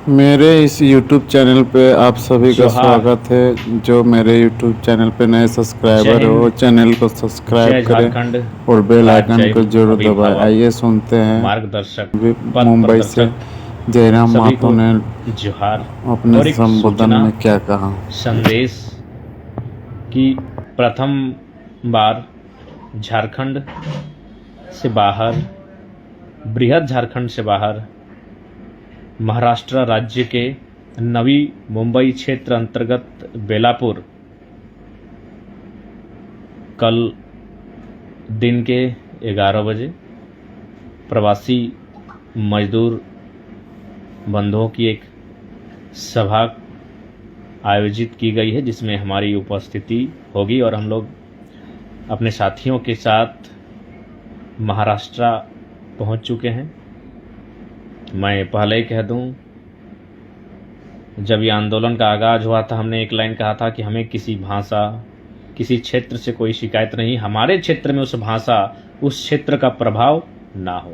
मेरे इस YouTube channel पे आप सभी का जोहार। स्वागत है। जो मेरे YouTube चैनल पे नए जय सब्सक्राइबर है वो हिंद। चैनल को सब्सक्राइब जय करें झारखंड। और बेल आइकन जय को जरूर दबाएं। अभिभावक, आइए सुनते हैं मार्गदर्शक, अभी पथ मुंबई से प्रदर्शक जयराम सभी माथुर को ने जोहार। अपने और एक संबोधन सूचना में क्या कहा। संदेश कि प्रथम बार झारखंड से बाहर, बृहद झारखंड से बाहर, महाराष्ट्र राज्य के नवी मुंबई क्षेत्र अंतर्गत बेलापुर कल दिन के 11 बजे प्रवासी मजदूर बंधुओं की एक सभा आयोजित की गई है, जिसमें हमारी उपस्थिति होगी और हम लोग अपने साथियों के साथ महाराष्ट्र पहुंच चुके हैं। मैं पहले ही कह दूं, जब ये आंदोलन का आगाज हुआ था, हमने एक लाइन कहा था कि हमें किसी भाषा, किसी क्षेत्र से कोई शिकायत नहीं, हमारे क्षेत्र में उस भाषा, उस क्षेत्र का प्रभाव ना हो।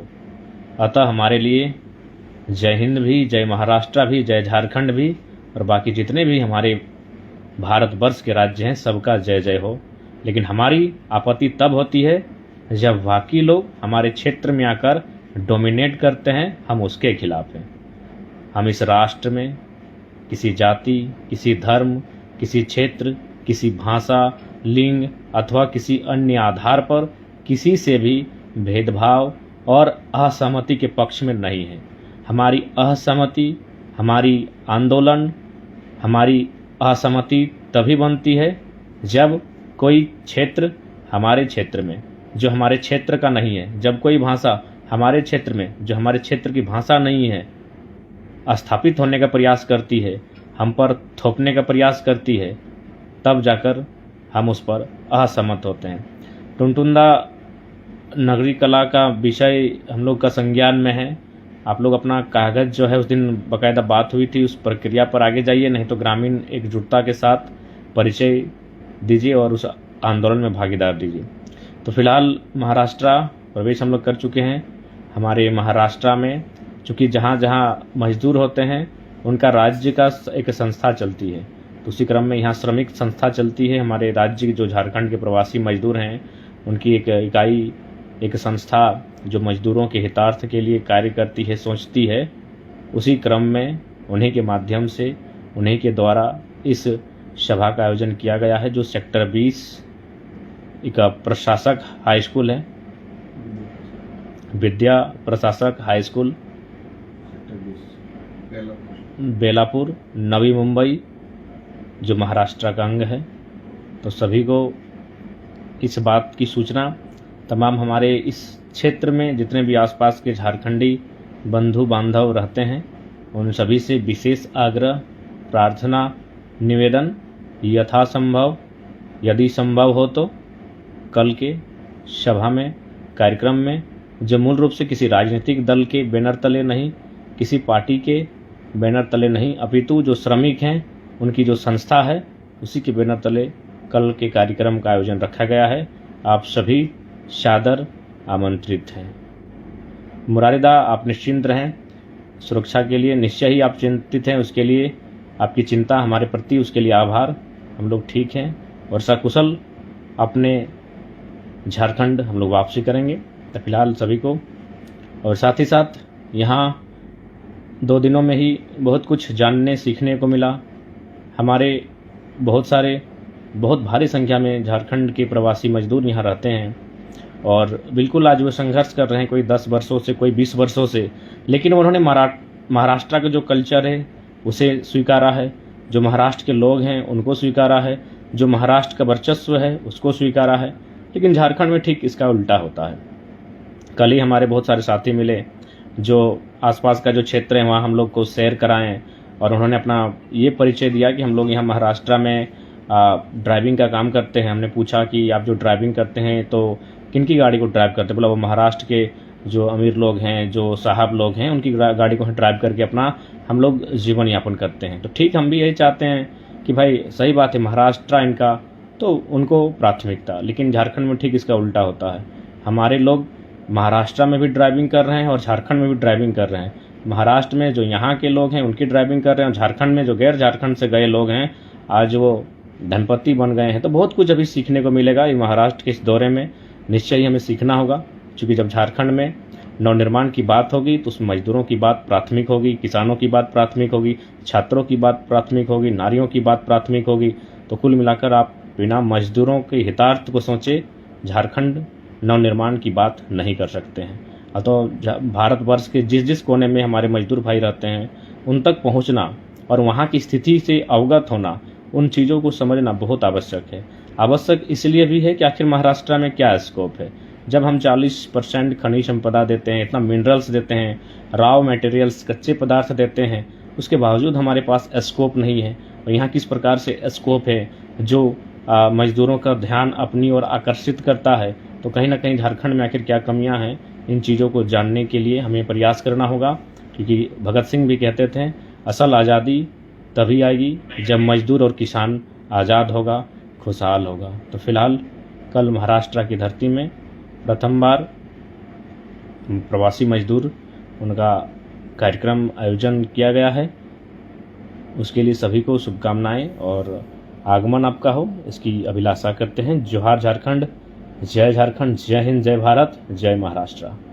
अतः हमारे लिए जय हिंद भी, जय महाराष्ट्र भी, जय झारखंड भी और बाकी जितने भी हमारे भारतवर्ष के राज्य हैं सबका जय जय हो। लेकिन हमारी आपत्ति तब होती है जब बाकी लोग हमारे क्षेत्र में आकर डोमिनेट करते हैं, हम उसके खिलाफ हैं। हम इस राष्ट्र में किसी जाति, किसी धर्म, किसी क्षेत्र, किसी भाषा, लिंग अथवा किसी अन्य आधार पर किसी से भी भेदभाव और असहमति के पक्ष में नहीं है। हमारी असहमति, हमारी आंदोलन, हमारी असहमति तभी बनती है जब कोई क्षेत्र हमारे क्षेत्र में जो हमारे क्षेत्र का नहीं है, जब कोई भाषा हमारे क्षेत्र में जो हमारे क्षेत्र की भाषा नहीं है स्थापित होने का प्रयास करती है, हम पर थोपने का प्रयास करती है, तब जाकर हम उस पर असहमत होते हैं। टुनटुंदा नगरी कला का विषय हम लोग का संज्ञान में है। आप लोग अपना कागज जो है, उस दिन बाकायदा बात हुई थी, उस प्रक्रिया पर आगे जाइए, नहीं तो ग्रामीण एकजुटता के साथ परिचय दीजिए और उस आंदोलन में भागीदार दीजिए। तो फिलहाल महाराष्ट्र प्रवेश हम लोग कर चुके हैं। हमारे महाराष्ट्र में चूँकि जहाँ जहाँ मजदूर होते हैं उनका राज्य का एक संस्था चलती है, तो उसी क्रम में यहाँ श्रमिक संस्था चलती है। हमारे राज्य के जो झारखंड के प्रवासी मजदूर हैं उनकी एक इकाई, एक संस्था जो मजदूरों के हितार्थ के लिए कार्य करती है, सोचती है। उसी क्रम में उन्हीं के माध्यम से, उन्हीं के द्वारा इस सभा का आयोजन किया गया है, जो सेक्टर 20 एक प्रशासक हाई स्कूल है, विद्या प्रशासक हाई स्कूल बेलापुर नवी मुंबई, जो महाराष्ट्र का अंग है। तो सभी को इस बात की सूचना, तमाम हमारे इस क्षेत्र में जितने भी आसपास के झारखंडी बंधु बांधव रहते हैं, उन सभी से विशेष आग्रह, प्रार्थना, निवेदन, यथासंभव यदि संभव हो तो कल के सभा में, कार्यक्रम में, जो मूल रूप से किसी राजनीतिक दल के बैनर तले नहीं, किसी पार्टी के बैनर तले नहीं, अपितु जो श्रमिक हैं उनकी जो संस्था है उसी के बैनर तले कल के कार्यक्रम का आयोजन रखा गया है। आप सभी सादर आमंत्रित हैं। मुरारीदा, आप निश्चिंत रहें, सुरक्षा के लिए निश्चय ही आप चिंतित हैं, उसके लिए आपकी चिंता हमारे प्रति, उसके लिए आभार। हम लोग ठीक हैं और सकुशल अपने झारखंड हम लोग वापसी करेंगे। तो फिलहाल सभी को, और साथ ही साथ यहाँ 2 दिनों में ही बहुत कुछ जानने सीखने को मिला। हमारे बहुत भारी संख्या में झारखंड के प्रवासी मजदूर यहाँ रहते हैं और बिल्कुल आज वो संघर्ष कर रहे हैं, कोई 10 वर्षों से, कोई 20 वर्षों से, लेकिन उन्होंने महाराष्ट्र का जो कल्चर है उसे स्वीकारा है, जो महाराष्ट्र के लोग हैं उनको स्वीकारा है, जो महाराष्ट्र का वर्चस्व है उसको स्वीकारा है। लेकिन झारखंड में ठीक इसका उल्टा होता है। कल ही हमारे बहुत सारे साथी मिले जो आसपास का जो क्षेत्र है वहाँ हम लोग को सैर कराएं, और उन्होंने अपना ये परिचय दिया कि हम लोग यहाँ महाराष्ट्र में ड्राइविंग का काम करते हैं। हमने पूछा कि आप जो ड्राइविंग करते हैं तो किन की गाड़ी को ड्राइव करते हैं? बोला वो महाराष्ट्र के जो अमीर लोग हैं, जो साहब लोग हैं, उनकी गाड़ी को ड्राइव करके अपना हम लोग जीवन यापन करते हैं। तो ठीक, हम भी यही चाहते हैं कि भाई सही बात है, महाराष्ट्र इनका तो उनको प्राथमिकता, लेकिन झारखंड में ठीक इसका उल्टा होता है। हमारे लोग महाराष्ट्र में भी ड्राइविंग कर रहे हैं और झारखंड में भी ड्राइविंग कर रहे हैं, महाराष्ट्र में जो यहाँ के लोग हैं उनकी ड्राइविंग कर रहे हैं, झारखंड में जो गैर झारखंड से गए लोग हैं आज वो धनपति बन गए हैं। तो बहुत कुछ अभी सीखने को मिलेगा ये महाराष्ट्र के इस दौरे में, निश्चय ही हमें सीखना होगा। क्योंकि जब झारखंड में नवनिर्माण की बात होगी तो उसमें मजदूरों की बात प्राथमिक होगी, किसानों की बात प्राथमिक होगी, छात्रों की बात प्राथमिक होगी, नारियों की बात प्राथमिक होगी। तो कुल मिलाकर आप बिना मजदूरों के हितार्थ को सोचे झारखंड नवनिर्माण की बात नहीं कर सकते हैं। तो भारतवर्ष के जिस जिस कोने में हमारे मजदूर भाई रहते हैं उन तक पहुंचना और वहाँ की स्थिति से अवगत होना, उन चीज़ों को समझना बहुत आवश्यक है। आवश्यक इसलिए भी है कि आखिर महाराष्ट्र में क्या स्कोप है। जब हम 40% खनिज संपदा देते हैं, इतना मिनरल्स देते हैं, रॉ मटेरियल्स कच्चे पदार्थ देते हैं, उसके बावजूद हमारे पास स्कोप नहीं है। और यहाँ किस प्रकार से स्कोप है जो मजदूरों का ध्यान अपनी ओर आकर्षित करता है। तो कहीं ना कहीं झारखंड में आखिर क्या कमियां हैं, इन चीज़ों को जानने के लिए हमें प्रयास करना होगा। क्योंकि भगत सिंह भी कहते थे असल आज़ादी तभी आएगी जब मजदूर और किसान आज़ाद होगा, खुशहाल होगा। तो फिलहाल कल महाराष्ट्र की धरती में प्रथम बार प्रवासी मजदूर उनका कार्यक्रम आयोजन किया गया है। उसके लिए सभी को शुभकामनाएं और आगमन आपका हो, इसकी अभिलाषा करते हैं। जोहार झारखंड, जय झारखंड, जय हिंद, जय भारत, जय महाराष्ट्र।